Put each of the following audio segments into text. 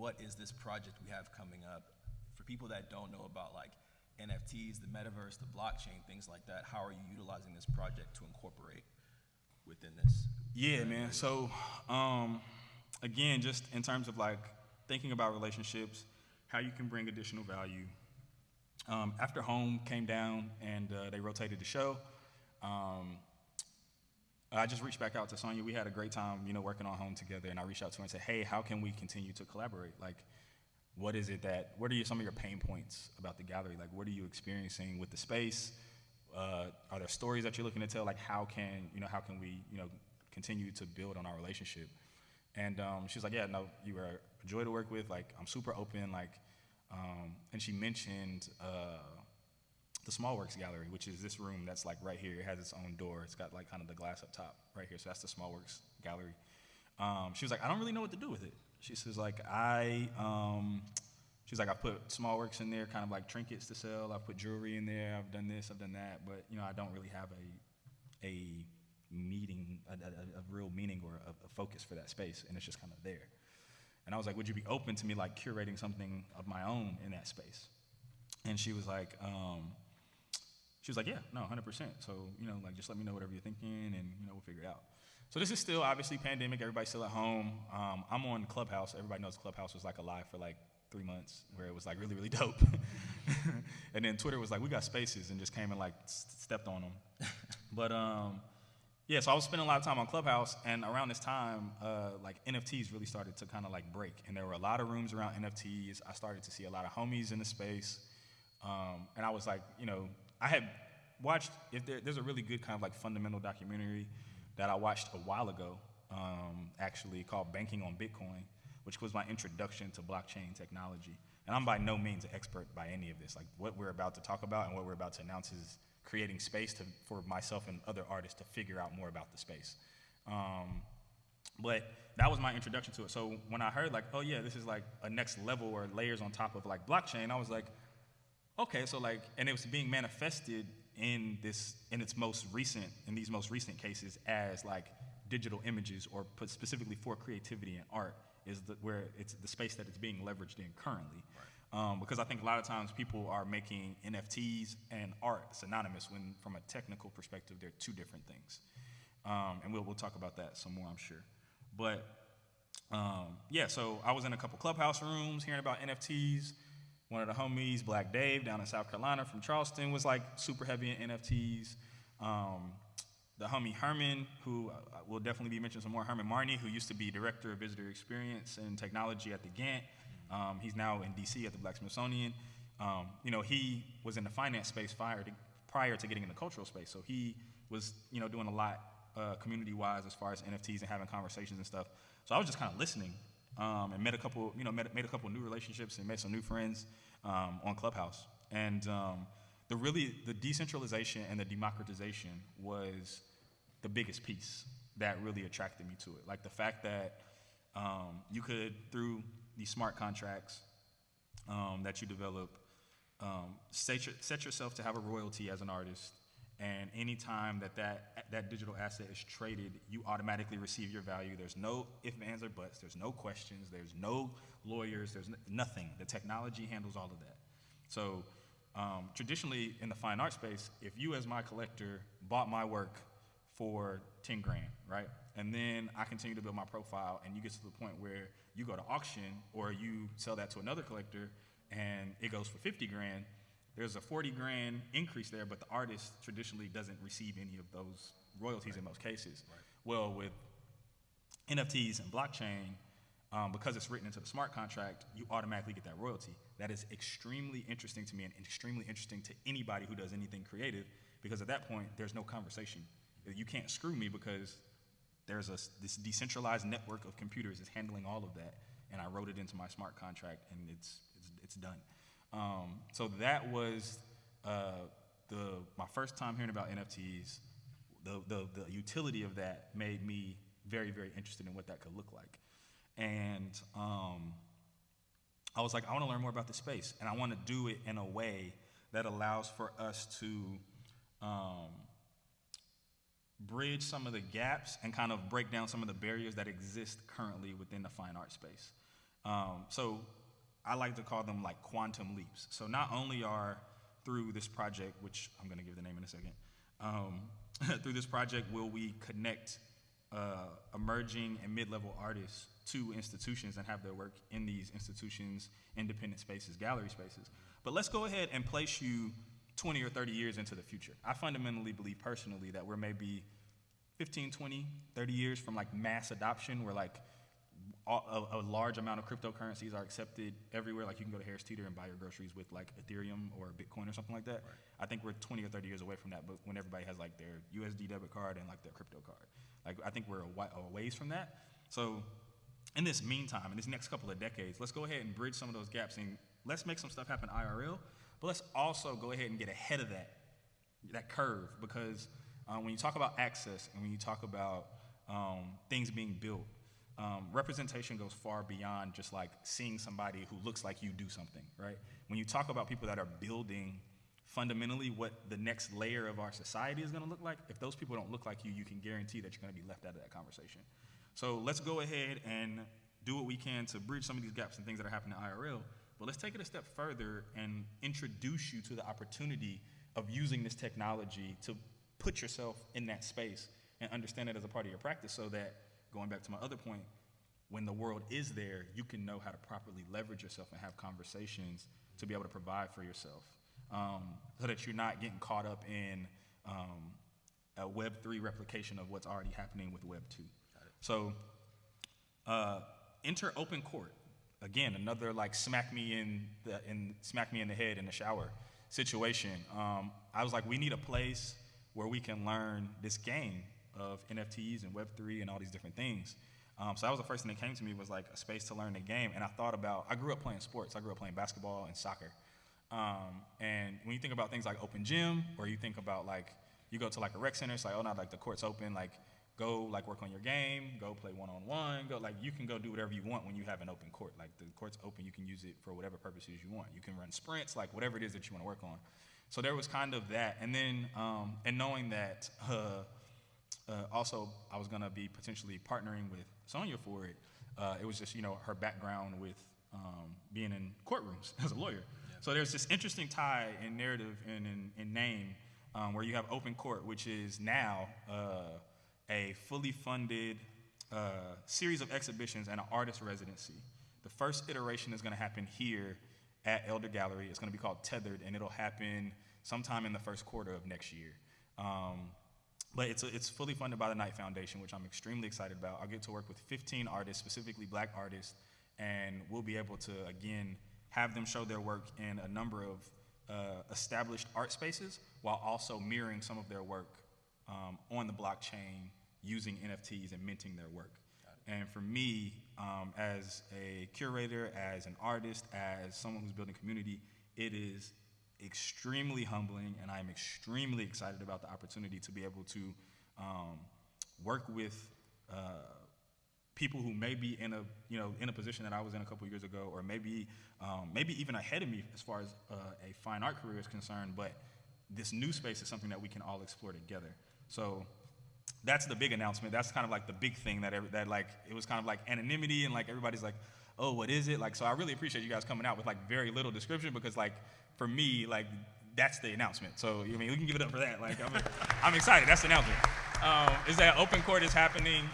what is this project we have coming up? For people that don't know about like NFTs, the metaverse, the blockchain, things like that, how are you utilizing this project to incorporate within this? Yeah, man. So, again, just in terms of like thinking about relationships, how you can bring additional value. After Home came down and they rotated the show, I just reached back out to Sonya. We had a great time, working on Home together, and I reached out to her and said, hey, how can we continue to collaborate? Like, what are some of your pain points about the gallery? Like, what are you experiencing with the space? Are there stories that you're looking to tell? Like, how can we, continue to build on our relationship? And she was like, yeah, no, you were a joy to work with. Like, I'm super open. Like, and she mentioned the Small Works Gallery, which is this room that's like right here. It has its own door. It's got like kind of the glass up top right here. So that's the Small Works Gallery. She was like, I don't really know what to do with it. She says like, I put Small Works in there, kind of like trinkets to sell. I've put jewelry in there. I've done this, I've done that. But, I don't really have a real meaning or a focus for that space. And it's just kind of there. And I was like, would you be open to me like curating something of my own in that space? And she was like, yeah, no, 100%. So, like just let me know whatever you're thinking and, we'll figure it out. So this is still obviously pandemic. Everybody's still at home. I'm on Clubhouse. Everybody knows Clubhouse was like alive for like 3 months where it was like really, really dope. And then Twitter was like, we got spaces and just came and like stepped on them. But yeah, so I was spending a lot of time on Clubhouse, and around this time, like NFTs really started to kind of like break. And there were a lot of rooms around NFTs. I started to see a lot of homies in the space. And I was like, I had watched, there's a really good kind of like fundamental documentary that I watched a while ago, actually called Banking on Bitcoin, which was my introduction to blockchain technology. And I'm by no means an expert by any of this. Like what we're about to talk about and what we're about to announce is creating space for myself and other artists to figure out more about the space. But that was my introduction to it. So when I heard like, oh yeah, this is like a next level or layers on top of like blockchain, I was like, okay, so like, and it was being manifested in these most recent cases as like digital images, or put specifically for creativity and art, is where it's the space that it's being leveraged in currently. Right. Because I think a lot of times people are making NFTs and art synonymous when from a technical perspective, they're two different things. And we'll talk about that some more, I'm sure. But yeah, so I was in a couple Clubhouse rooms hearing about NFTs. One of the homies, Black Dave, down in South Carolina from Charleston, was like super heavy in NFTs. The homie Herman, who will definitely be mentioned some more, Herman Marney, who used to be Director of Visitor Experience and Technology at the Gantt. He's now in DC at the Black Smithsonian. He was in the finance space prior to getting in the cultural space. So he was, doing a lot community-wise as far as NFTs and having conversations and stuff. So I was just kind of listening. And met a couple, made a couple new relationships and made some new friends on Clubhouse. And the decentralization and the democratization was the biggest piece that really attracted me to it. Like the fact that you could, through these smart contracts that you develop, set yourself to have a royalty as an artist. And anytime that digital asset is traded, you automatically receive your value. There's no ifs, ands, or buts. There's no questions. There's no lawyers. There's nothing. The technology handles all of that. So traditionally in the fine art space, if you as my collector bought my work for 10 grand, right? And then I continue to build my profile and you get to the point where you go to auction or you sell that to another collector and it goes for 50 grand, there's a 40 grand increase there, but the artist traditionally doesn't receive any of those royalties in most cases. Right. Well, with NFTs and blockchain, because it's written into the smart contract, you automatically get that royalty. That is extremely interesting to me and extremely interesting to anybody who does anything creative, because at that point, there's no conversation. You can't screw me because there's this decentralized network of computers is handling all of that, and I wrote it into my smart contract, and it's done. So that was my first time hearing about NFTs. The utility of that made me very, very interested in what that could look like. And I was like, I want to learn more about the space, and I want to do it in a way that allows for us to bridge some of the gaps and kind of break down some of the barriers that exist currently within the fine art space. So I like to call them like quantum leaps. So not only are through this project, which I'm going to give the name in a second, through this project will we connect emerging and mid-level artists to institutions and have their work in these institutions, independent spaces, gallery spaces. But let's go ahead and place you 20 or 30 years into the future. I fundamentally believe personally that we're maybe 15, 20, 30 years from like mass adoption, where like a large amount of cryptocurrencies are accepted everywhere. Like you can go to Harris Teeter and buy your groceries with like Ethereum or Bitcoin or something like that. Right. I think we're 20 or 30 years away from that, but when everybody has like their USD debit card and like their crypto card. Like I think we're a ways from that. So in this meantime, in this next couple of decades, let's go ahead and bridge some of those gaps and let's make some stuff happen IRL, but let's also go ahead and get ahead of that curve, because when you talk about access and when you talk about things being built, representation goes far beyond just like seeing somebody who looks like you do something, right? When you talk about people that are building fundamentally what the next layer of our society is going to look like, if those people don't look like you, you can guarantee that you're going to be left out of that conversation. So let's go ahead and do what we can to bridge some of these gaps and things that are happening IRL, but let's take it a step further and introduce you to the opportunity of using this technology to put yourself in that space and understand it as a part of your practice, so that, going back to my other point, when the world is there, you can know how to properly leverage yourself and have conversations to be able to provide for yourself, so that you're not getting caught up in a Web3 replication of what's already happening with Web2. So enter open court. Again, another like smack me in the head in the shower situation. I was like, we need a place where we can learn this game of NFTs and Web3 and all these different things. So that was the first thing that came to me, was like a space to learn the game. And I thought about, I grew up playing sports. I grew up playing basketball and soccer. And when you think about things like open gym, or you think about like, you go to like a rec center, it's like, oh, not like the court's open, like go like work on your game, go play one-on-one, go like, you can go do whatever you want when you have an open court. Like the court's open, you can use it for whatever purposes you want. You can run sprints, like whatever it is that you want to work on. So there was kind of that. And then, and knowing that, also, I was going to be potentially partnering with Sonia for it. It was just, her background with being in courtrooms as a lawyer. Yeah. So there's this interesting tie in narrative and in name, where you have open court, which is now a fully funded series of exhibitions and an artist residency. The first iteration is going to happen here at Elder Gallery. It's going to be called Tethered, and it'll happen sometime in the first quarter of next year. But it's fully funded by the Knight Foundation, which I'm extremely excited about. I'll get to work with 15 artists, specifically Black artists, and we'll be able to, again, have them show their work in a number of established art spaces, while also mirroring some of their work on the blockchain, using NFTs and minting their work. And for me, as a curator, as an artist, as someone who's building community, it is extremely humbling, and I'm extremely excited about the opportunity to be able to work with people who may be in a position that I was in a couple years ago, or maybe even ahead of me as far as a fine art career is concerned. But this new space is something that we can all explore together. So that's the big announcement. That's kind of like the big thing that like, it was kind of like anonymity, and like everybody's like, oh, what is it? Like, so I really appreciate you guys coming out with like very little description, because like for me, like that's the announcement. So I mean, we can give it up for that. Like I'm excited. That's the announcement. Is that open court is happening.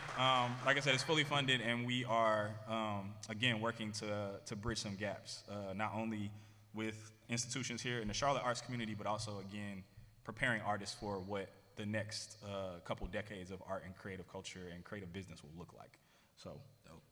Like I said, it's fully funded, and we are again working to bridge some gaps, not only with institutions here in the Charlotte arts community, but also again preparing artists for what the next couple decades of art and creative culture and creative business will look like. So. Dope.